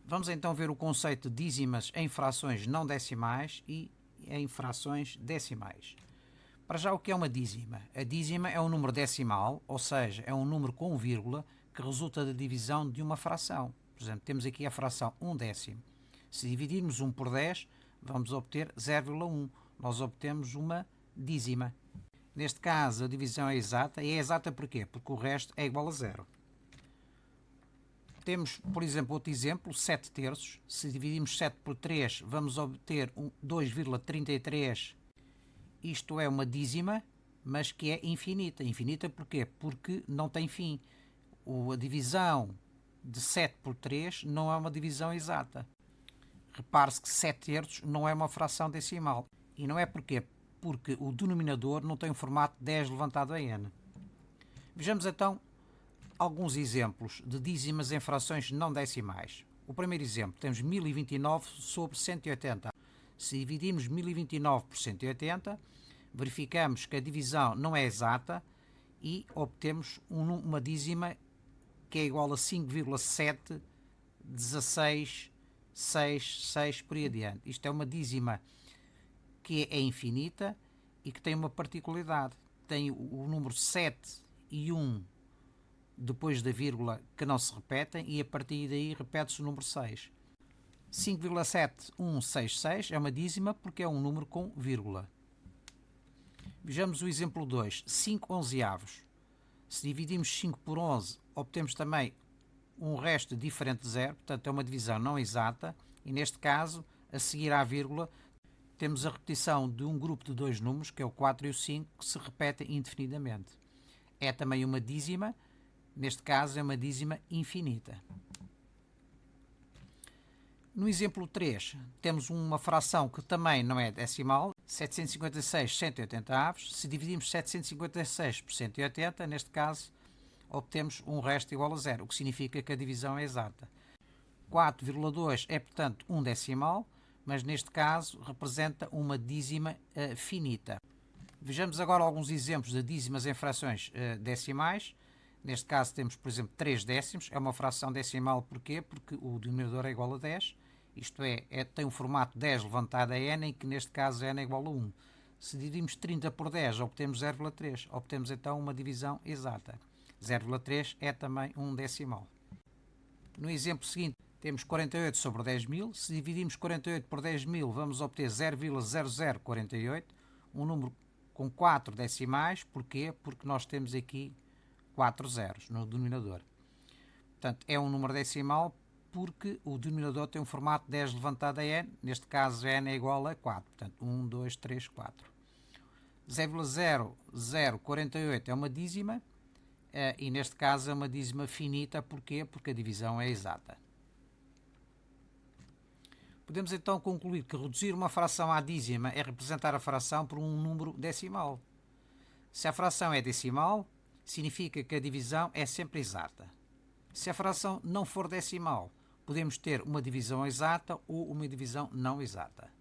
Vamos então ver o conceito de dízimas em frações não decimais e em frações decimais. Para já, o que é uma dízima? A dízima é um número decimal, ou seja, é um número com vírgula que resulta da divisão de uma fração. Por exemplo, temos aqui a fração 1/10. Se dividirmos 1 por 10, vamos obter 0,1. Nós obtemos uma dízima. Neste caso, a divisão é exata. E é exata porquê? Porque o resto é igual a zero. Temos, por exemplo, outro exemplo, 7 terços. Se dividirmos 7 por 3, vamos obter 2,33. Isto é uma dízima, mas que é infinita. Infinita porquê? Porque não tem fim. A divisão de 7 por 3 não é uma divisão exata. Repare-se que 7 terços não é uma fração decimal. E não é porquê? Porque o denominador não tem o formato 10 levantado a n. Vejamos então alguns exemplos de dízimas em frações não decimais. O primeiro exemplo, temos 1029 sobre 180. Se dividimos 1029 por 180, verificamos que a divisão não é exata e obtemos uma dízima que é igual a 5,71666 por aí adiante. Isto é uma dízima que é infinita e que tem uma particularidade. Tem o número 7 e 1 depois da vírgula que não se repetem e a partir daí repete-se o número 6. 5,7166 é uma dízima porque é um número com vírgula. Vejamos o exemplo 2, 5 onzeavos. Se dividimos 5 por 11, obtemos também um resto diferente de zero, portanto é uma divisão não exata, e neste caso, a seguir à vírgula, temos a repetição de um grupo de dois números, que é o 4 e o 5, que se repetem indefinidamente. É também uma dízima, neste caso é uma dízima infinita. No exemplo 3, temos uma fração que também não é decimal, 756 180 avos. Se dividimos 756 por 180, neste caso, obtemos um resto igual a zero, o que significa que a divisão é exata. 4,2 é, portanto, um decimal, mas neste caso representa uma dízima finita. Vejamos agora alguns exemplos de dízimas em frações decimais. Neste caso temos, por exemplo, 3 décimos. É uma fração decimal porquê? Porque o denominador é igual a 10. Isto tem um formato 10 levantado a n, em que neste caso n é igual a 1. Se dividimos 30 por 10, obtemos 0,3. Obtemos então uma divisão exata. 0,3 é também um decimal. No exemplo seguinte, temos 48 sobre 10.000. Se dividimos 48 por 10.000, vamos obter 0,0048, um número com 4 decimais. Porquê? Porque nós temos aqui 4 zeros no denominador. Portanto, é um número decimal porque o denominador tem um formato 10 levantado a n, neste caso n é igual a 4. Portanto, 1, 2, 3, 4. 0,0048 é uma dízima e neste caso é uma dízima finita. Porquê? Porque a divisão é exata. Podemos então concluir que reduzir uma fração à dízima é representar a fração por um número decimal. Se a fração é decimal, significa que a divisão é sempre exata. Se a fração não for decimal, podemos ter uma divisão exata ou uma divisão não exata.